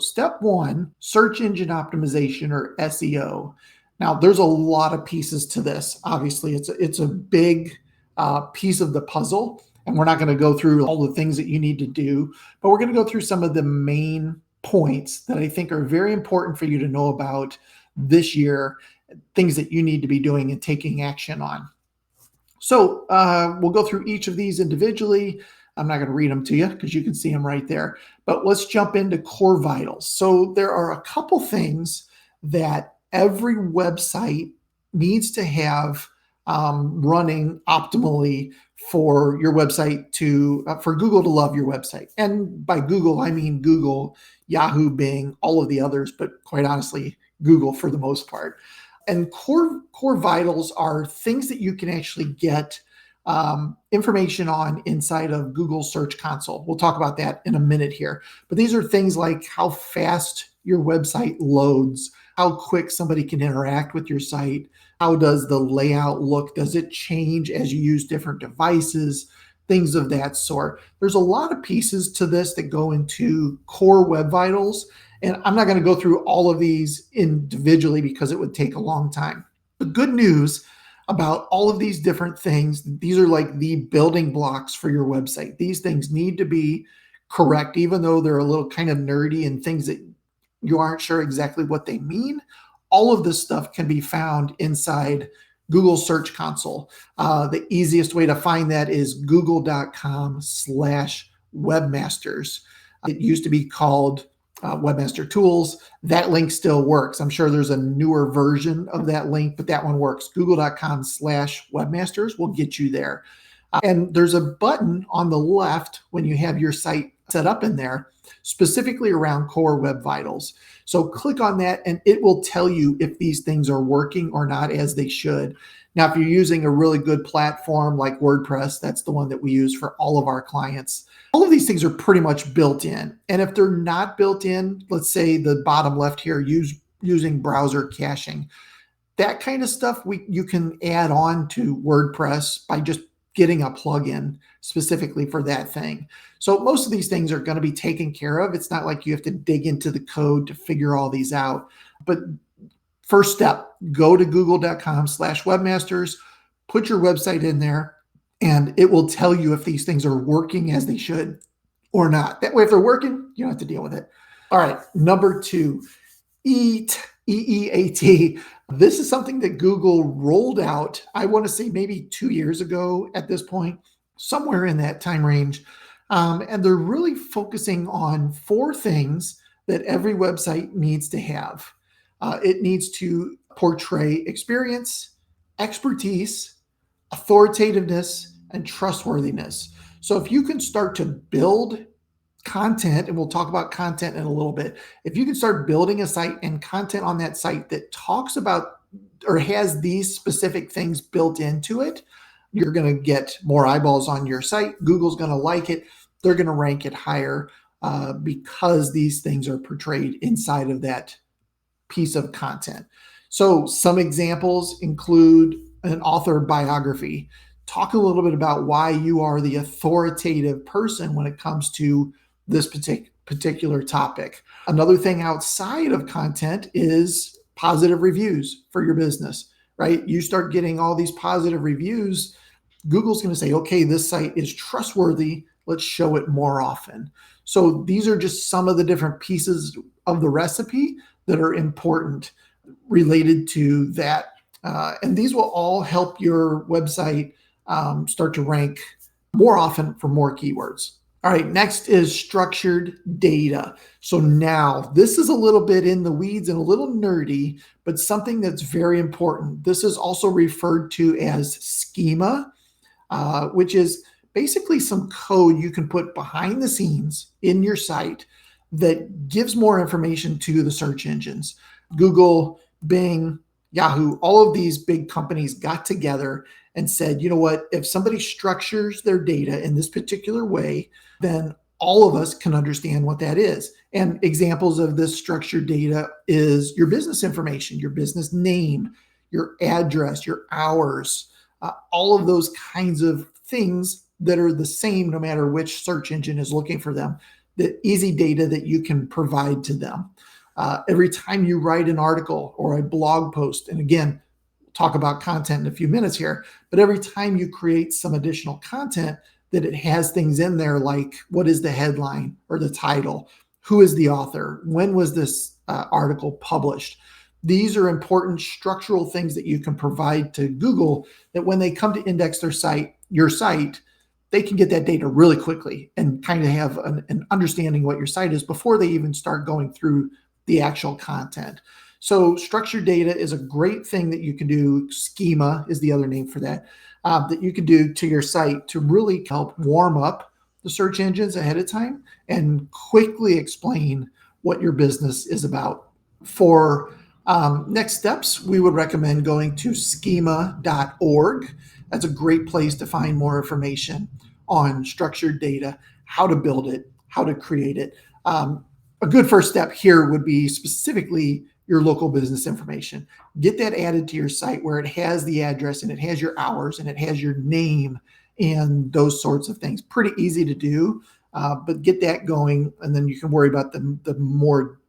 Step one, search engine optimization or SEO. Now, there's a lot of pieces to this. Obviously, it's a big piece of the puzzle, and we're not going to go through all the things that you need to do, but we're going to go through some of the main points that I think are very important for you to know about this year, things that you need to be doing and taking action on. So we'll go through each of these individually. I'm not going to read them to you because you can see them right there. But let's jump into core vitals. So there are a couple things that every website needs to have running optimally for your website to, for Google to love your website. And by Google, I mean Google, Yahoo, Bing, all of the others, but quite honestly, Google for the most part. And core vitals are things that you can actually get information on inside of Google Search Console. We'll talk about that in a minute here. But these are things like how fast your website loads, how quick somebody can interact with your site, how does the layout look, does it change as you use different devices, things of that sort. There's a lot of pieces to this that go into core web vitals. And I'm not going to go through all of these individually because it would take a long time. The good news about all of these different things, these are like the building blocks for your website. These things need to be correct, even though they're a little kind of nerdy and things that you aren't sure exactly what they mean. All of this stuff can be found inside Google Search Console. The easiest way to find that is google.com/webmasters. It used to be called Webmaster Tools. That link still works. I'm sure there's a newer version of that link, but that one works. Google.com/webmasters will get you there. And there's a button on the left when you have your site set up in there, specifically around core web vitals. So click on that and it will tell you if these things are working or not as they should. Now, if you're using a really good platform like WordPress, that's the one that we use for all of our clients. All of these things are pretty much built in. And if they're not built in, let's say the bottom left here, using browser caching, that kind of stuff you can add on to WordPress by just getting a plugin specifically for that thing. So most of these things are going to be taken care of. It's not like you have to dig into the code to figure all these out. But first step, go to google.com/webmasters, put your website in there, and it will tell you if these things are working as they should or not. That way, if they're working, you don't have to deal with it. All right, number two, EAT, EEAT. This is something that Google rolled out, I want to say maybe 2 years ago at this point, somewhere in that time range. And they're really focusing on 4 things that every website needs to have. It needs to portray experience, expertise, authoritativeness, and trustworthiness. So if you can start to build content, and we'll talk about content in a little bit, if you can start building a site and content on that site that talks about or has these specific things built into it, you're going to get more eyeballs on your site. Google's going to like it. They're going to rank it higher because these things are portrayed inside of that piece of content. So some examples include an author biography. Talk a little bit about why you are the authoritative person when it comes to this particular topic. Another thing outside of content is positive reviews for your business, right? You start getting all these positive reviews, Google's going to say, okay, this site is trustworthy. Let's show it more often. So these are just some of the different pieces of the recipe that are important related to that. And these will all help your website start to rank more often for more keywords. All right, next is structured data. So now this is a little bit in the weeds and a little nerdy, but something that's very important. This is also referred to as schema, which is basically some code you can put behind the scenes in your site that gives more information to the search engines. Google, Bing, Yahoo, all of these big companies got together and said, you know what, if somebody structures their data in this particular way, then all of us can understand what that is. And examples of this structured data is your business information, your business name, your address, your hours, all of those kinds of things that are the same no matter which search engine is looking for them. the easy data that you can provide to them. Every time you write an article or a blog post, and again, we'll talk about content in a few minutes here, but every time you create some additional content, that it has things in there like what is the headline or the title, who is the author, when was this article published. These are important structural things that you can provide to Google, that when they come to index your site, they can get that data really quickly and kind of have an understanding what your site is before they even start going through the actual content. So structured data is a great thing that you can do. Schema is the other name for that, that you can do to your site to really help warm up the search engines ahead of time and quickly explain what your business is about. For next steps, we would recommend going to schema.org. That's a great place to find more information on structured data, how to build it, how to create it. A good first step here would be specifically your local business information. Get that added to your site where it has the address and it has your hours and it has your name and those sorts of things. Pretty easy to do, but get that going, and then you can worry about the more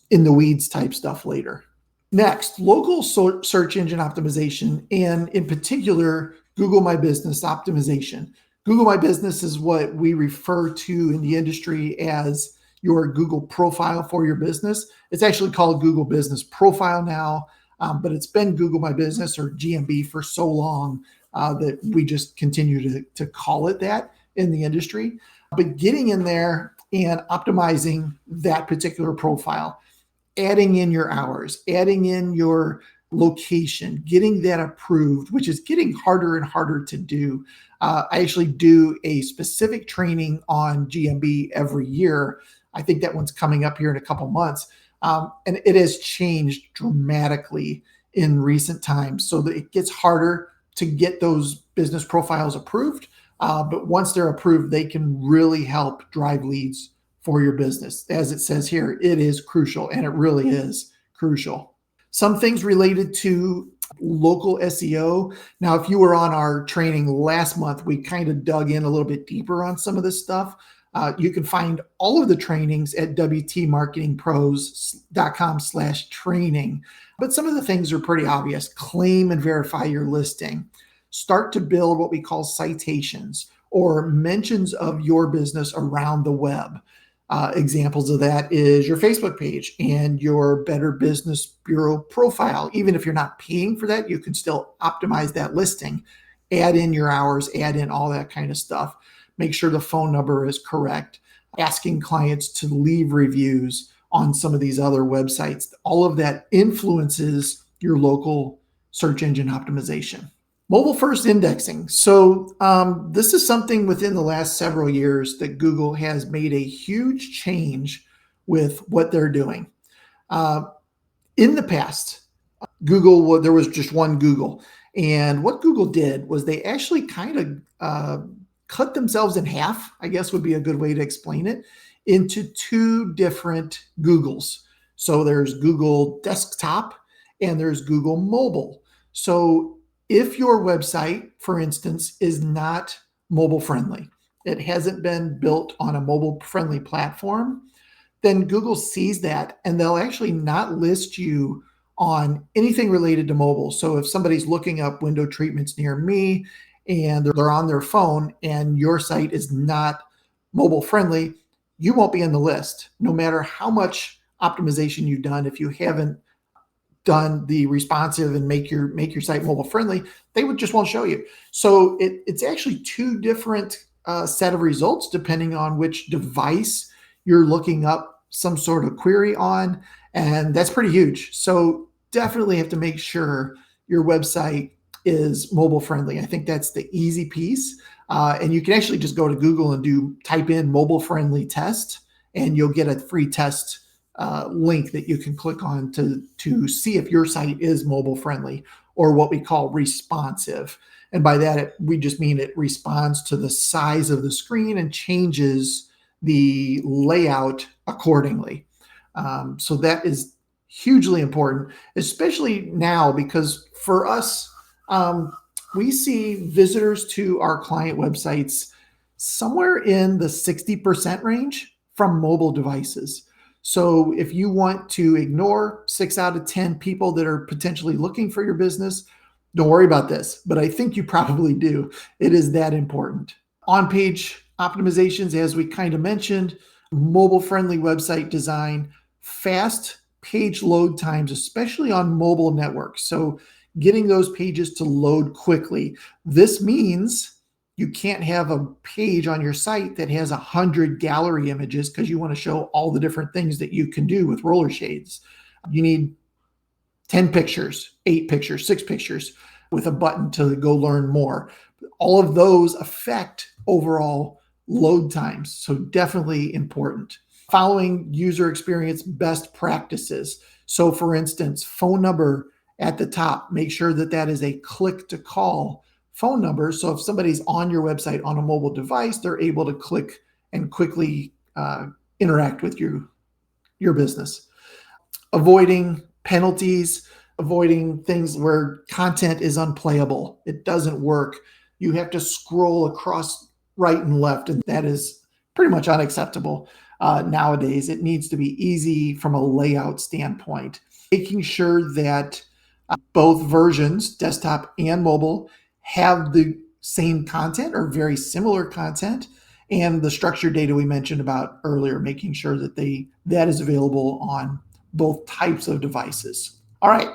in the weeds type stuff later. Next, local search engine optimization, and in particular, Google My Business optimization. Google My Business is what we refer to in the industry as your Google profile for your business. It's actually called Google Business Profile now, but it's been Google My Business or GMB for so long that we just continue to call it that in the industry. But getting in there and optimizing that particular profile, adding in your hours, adding in your location, getting that approved, which is getting harder and harder to do. I actually do a specific training on GMB every year. I think that one's coming up here in a couple months. And it has changed dramatically in recent times so that it gets harder to get those business profiles approved. But once they're approved, they can really help drive leads for your business. As it says here, it is crucial, and it really is crucial. Some things related to local SEO. Now, if you were on our training last month, we kind of dug in a little bit deeper on some of this stuff. You can find all of the trainings at wtmarketingpros.com/training. But some of the things are pretty obvious. Claim and verify your listing. Start to build what we call citations or mentions of your business around the web. Examples of that is your Facebook page and your Better Business Bureau profile. Even if you're not paying for that, you can still optimize that listing, add in your hours, add in all that kind of stuff. Make sure the phone number is correct, asking clients to leave reviews on some of these other websites. All of that influences your local search engine optimization. Mobile first indexing. So this is something within the last several years that Google has made a huge change with what they're doing. In the past, there was just one Google. And what Google did was they actually kind of cut themselves in half, I guess would be a good way to explain it, into two different Googles. So there's Google Desktop and there's Google Mobile. So if your website, for instance, is not mobile friendly, it hasn't been built on a mobile friendly platform, then Google sees that and they'll actually not list you on anything related to mobile. So if somebody's looking up window treatments near me and they're on their phone and your site is not mobile friendly, you won't be in the list. No matter how much optimization you've done, if you haven't done the responsive and make your site mobile friendly, they just won't show you. So it's actually two different set of results depending on which device you're looking up some sort of query on, and that's pretty huge. So definitely have to make sure your website is mobile friendly. I think that's the easy piece. And you can actually just go to Google and type in mobile friendly test, and you'll get a free test link that you can click on to see if your site is mobile friendly, or what we call responsive. And by that, we just mean it responds to the size of the screen and changes the layout accordingly. So that is hugely important, especially now, because for us, we see visitors to our client websites somewhere in the 60% range from mobile devices. So if you want to ignore 6 out of 10 people that are potentially looking for your business, don't worry about this, but I think you probably do. It is that important. On-page optimizations, as we kind of mentioned, mobile-friendly website design, fast page load times, especially on mobile networks. So getting those pages to load quickly. This means you can't have a page on your site that has 100 gallery images because you want to show all the different things that you can do with roller shades. You need 10 pictures, 8 pictures, 6 pictures with a button to go learn more. All of those affect overall load times, so definitely important. Following user experience best practices. So for instance, phone number at the top, make sure that that is a click to call phone number. So if somebody's on your website on a mobile device, they're able to click and quickly interact with your business. Avoiding penalties, avoiding things where content is unplayable. It doesn't work. You have to scroll across right and left, and that is pretty much unacceptable nowadays. It needs to be easy from a layout standpoint. Making sure that both versions, desktop and mobile, have the same content or very similar content, and the structured data we mentioned about earlier, making sure that that is available on both types of devices. All right,